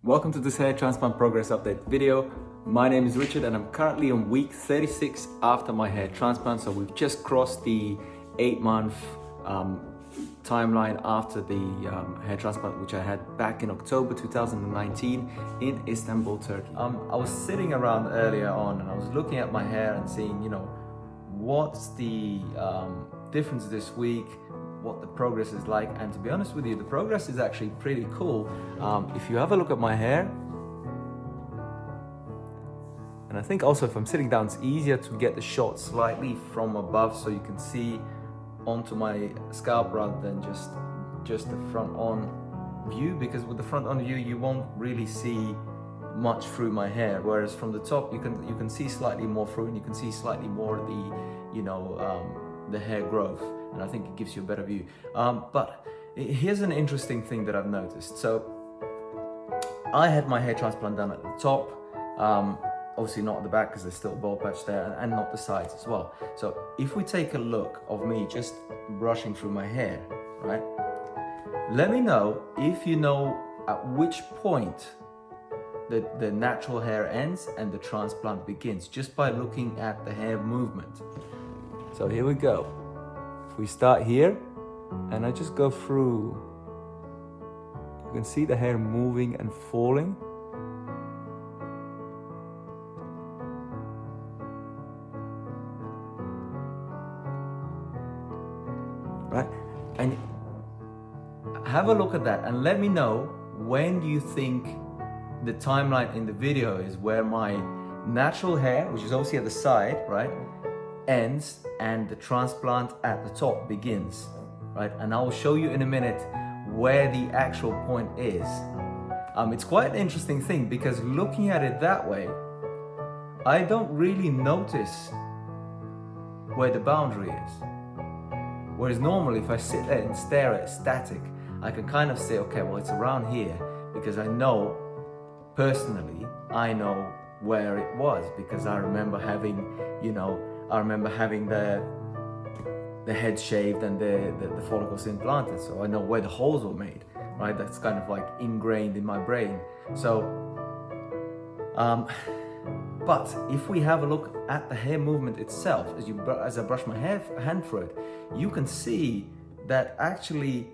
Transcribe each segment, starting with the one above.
Welcome to this hair transplant progress update video. My name is Richard and I'm currently on week 36 after my hair transplant. So we've just crossed the 8-month timeline after the hair transplant, which I had back in October 2019 in Istanbul, Turkey. I was sitting around earlier on and I was looking at my hair and seeing, what's the difference this week, what the progress is like. And to be honest with you, the progress is actually pretty cool. If you have a look at my hair, and I think also if I'm sitting down, it's easier to get the shot slightly from above so you can see onto my scalp rather than just the front on view, because with the front on view you won't really see much through my hair, whereas from the top you can see slightly more through and you can see slightly more of the hair growth, and I think it gives you a better view. But here's an interesting thing that I've noticed. So I had my hair transplant done at the top, obviously not at the back because there's still a bald patch there, and not the sides as well. So if we take a look of me just brushing through my hair, right? Let me know if you know at which point the natural hair ends and the transplant begins, just by looking at the hair movement. So here we go. If we start here and I just go through, you can see the hair moving and falling. Right? And have a look at that and let me know when you think the timeline in the video is where my natural hair, which is obviously at the side, right, ends and the transplant at the top begins, right? And I will show you in a minute where the actual point is. It's quite an interesting thing because looking at it that way, I don't really notice where the boundary is. Whereas normally if I sit there and stare at it static, I can kind of say, okay, well, it's around here, because I know, personally, I know where it was, because I remember having, the head shaved and the follicles implanted, so I know where the holes were made, right? That's kind of like ingrained in my brain. So, but if we have a look at the hair movement itself, as I brush my hand through it, you can see that actually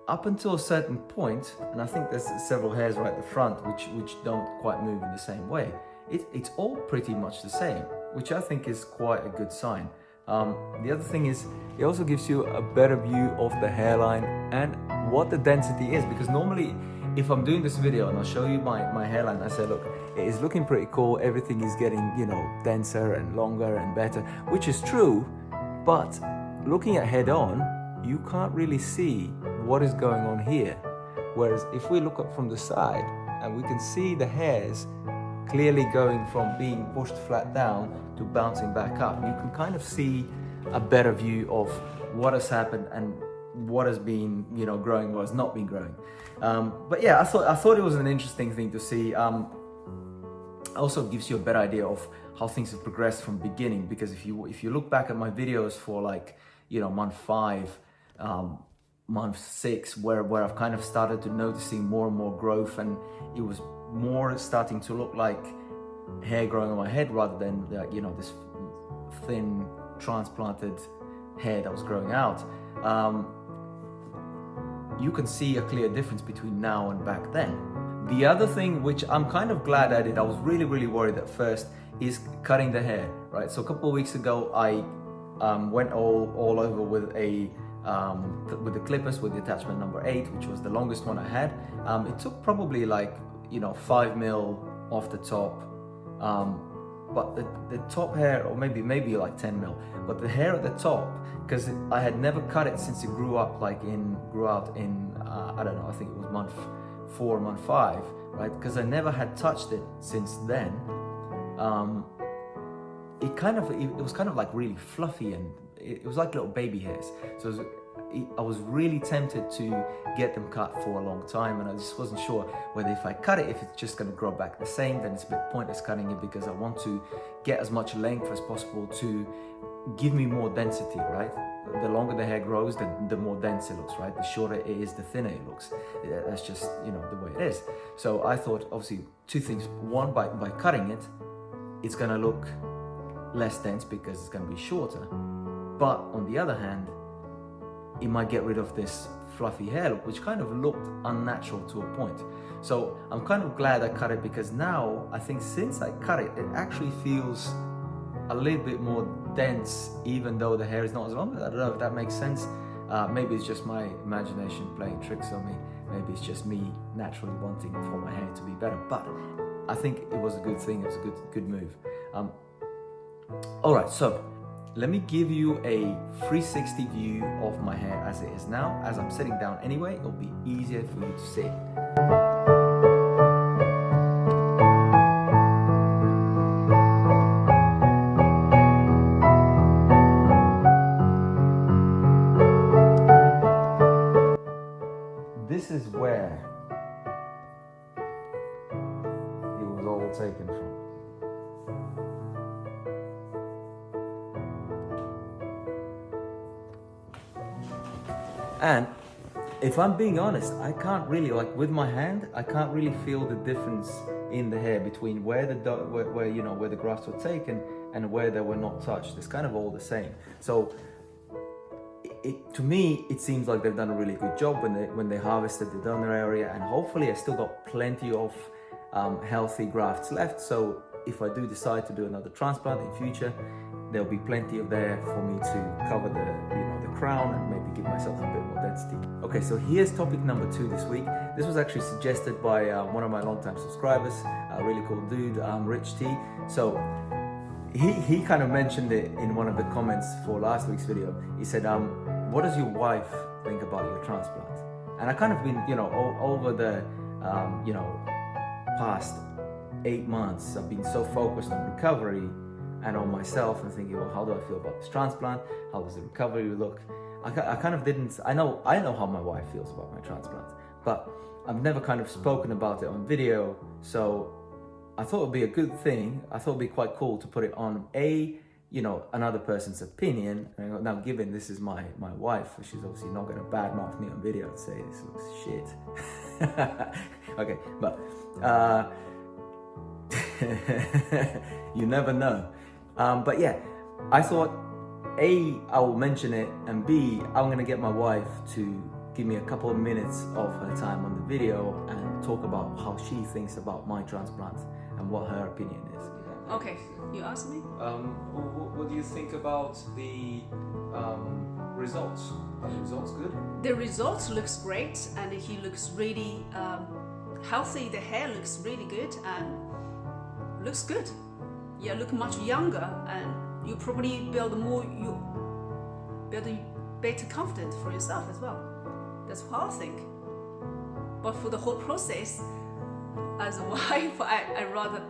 up until a certain point, and I think there's several hairs right at the front which don't quite move in the same way, it's all pretty much the same, which I think is quite a good sign. The other thing is, it also gives you a better view of the hairline and what the density is, because normally if I'm doing this video and I'll show you my hairline, I say, look, it is looking pretty cool, everything is getting, denser and longer and better, which is true, but looking at head on, you can't really see what is going on here. Whereas if we look up from the side and we can see the hairs clearly going from being pushed flat down to bouncing back up, you can kind of see a better view of what has happened and what has been, growing, what has not been growing. But yeah, I thought it was an interesting thing to see. Also gives you a better idea of how things have progressed from beginning, because if you look back at my videos for like, month 5, month 6, where I've kind of started to noticing more and more growth, and it was more starting to look like hair growing on my head rather than this thin transplanted hair that was growing out. You can see a clear difference between now and back then. The other thing which I'm kind of glad I did, I was really worried at first, is cutting the hair, right? So a couple of weeks ago I went all over with the clippers with the attachment number 8, which was the longest one I had. It took probably like 5 mil off the top, but the top hair, or maybe like 10 mil, but the hair at the top, because I had never cut it since it grew out in I don't know, I think it was month 4, month 5, right? Because I never had touched it since then. It was kind of like really fluffy, and it was like little baby hairs. So I was really tempted to get them cut for a long time, and I just wasn't sure whether if I cut it, if it's just going to grow back the same, then it's a bit pointless cutting it, because I want to get as much length as possible to give me more density, right? The longer the hair grows, the more dense it looks, right? The shorter it is, the thinner it looks. That's just, you know, the way it is. So I thought, obviously, two things. One, by cutting it, it's gonna look less dense because it's gonna be shorter. But on the other hand, it might get rid of this fluffy hair look, which kind of looked unnatural to a point. So I'm kind of glad I cut it, because now I think since I cut it, it actually feels a little bit more dense, even though the hair is not as long. I don't know if that makes sense. Maybe it's just my imagination playing tricks on me. Maybe it's just me naturally wanting for my hair to be better. But I think it was a good thing. It was a good move. All right, so let me give you a 360 view of my hair as it is now. As I'm sitting down anyway, it'll be easier for you to see. This is where it was all taken from. And if I'm being honest, I can't really, like with my hand, I can't really feel the difference in the hair between where the grafts were taken and where they were not touched. It's kind of all the same. So to me, it seems like they've done a really good job when they harvested the donor area, and hopefully I still got plenty of healthy grafts left. So if I do decide to do another transplant in future, there'll be plenty of there for me to cover the crown and maybe give myself a bit more density. Okay, so here's topic number 2 this week. This was actually suggested by one of my longtime subscribers, a really cool dude, Rich T. So he kind of mentioned it in one of the comments for last week's video. He said, what does your wife think about your transplant? And I kind of been, over the, past 8 months, I've been so focused on recovery and on myself and thinking, well, how do I feel about this transplant? How does the recovery look? I kind of didn't, I know how my wife feels about my transplant, but I've never kind of spoken about it on video. So I thought it'd be a good thing. I thought it'd be quite cool to put it on another person's opinion. Now, given this is my wife, she's obviously not going to badmouth me on video and say this looks shit. Okay, but you never know. But yeah, I thought A, I will mention it, and B, I'm going to get my wife to give me a couple of minutes of her time on the video and talk about how she thinks about my transplant and what her opinion is. Okay, you asked me? What do you think about the results? Are the results good? The results looks great, and he looks really healthy. The hair looks really good and looks good. You look much younger, and you probably build better confidence for yourself as well. That's what I think. But for the whole process, as a wife, I rather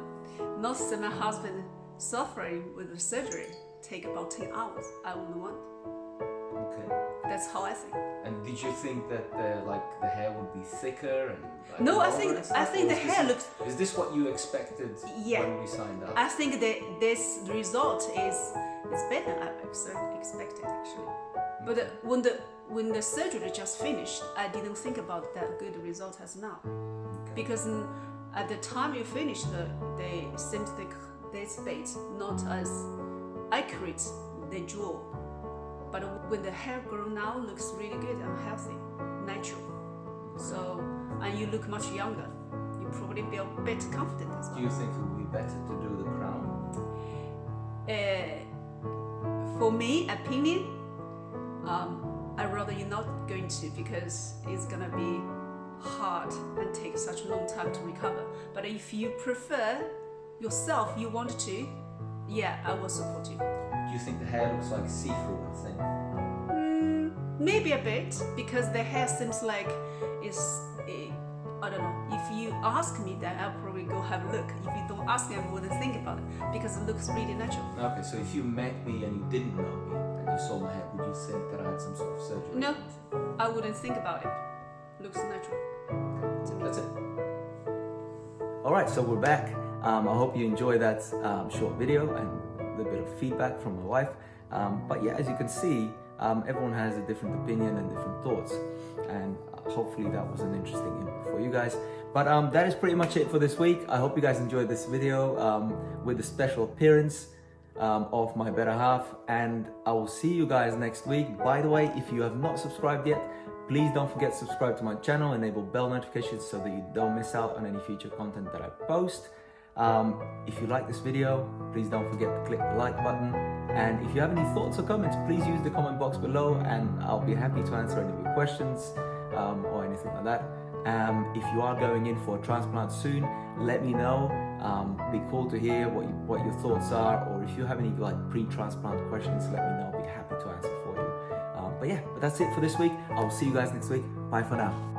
not see my husband suffering with the surgery. Take about 10 hours. I wouldn't want. Okay. That's how I think. And did you think that the hair would be thicker and? No, I think the hair looks. Is this what you expected when we signed up? I think that this result is better than I expected actually. But when the surgery just finished, I didn't think about that good result as now, because at the time you finish, they seems like this bit not as accurate they draw. But when the hair grow now, looks really good and healthy, natural. So, and you look much younger. You probably feel better confident as well. Do you think it would be better to do the crown? For me, opinion, I'd rather you're not going to, because it's gonna be hard and take such a long time to recover. But if you prefer yourself, you want to, yeah, I will support you. Do you think the hair looks like see-through thing? Maybe a bit, because the hair seems like I don't know. If you ask me, then I'll probably go have a look. If you don't ask me, I wouldn't think about it, because it looks really natural. Okay, so if you met me and you didn't know me and you saw my hair, would you think that I had some sort of surgery? No, I wouldn't think about it. Looks natural to me. That's it. All right, so we're back. I hope you enjoyed that short video and a bit of feedback from my wife. But yeah, as you can see, everyone has a different opinion and different thoughts, and hopefully that was an interesting input for you guys. But that is pretty much it for this week. I hope you guys enjoyed this video with the special appearance of my better half, and I will see you guys next week. By the way, if you have not subscribed yet, please don't forget to subscribe to my channel, enable bell notifications so that you don't miss out on any future content that I post. If you like this video, please don't forget to click the like button, and if you have any thoughts or comments, please use the comment box below and I'll be happy to answer any of your questions or anything like that. If you are going in for a transplant soon, let me know. Be cool to hear what your thoughts are, or if you have any like pre-transplant questions, let me know. I'll be happy to answer for you. But that's it for this week. I will see you guys next week. Bye for now.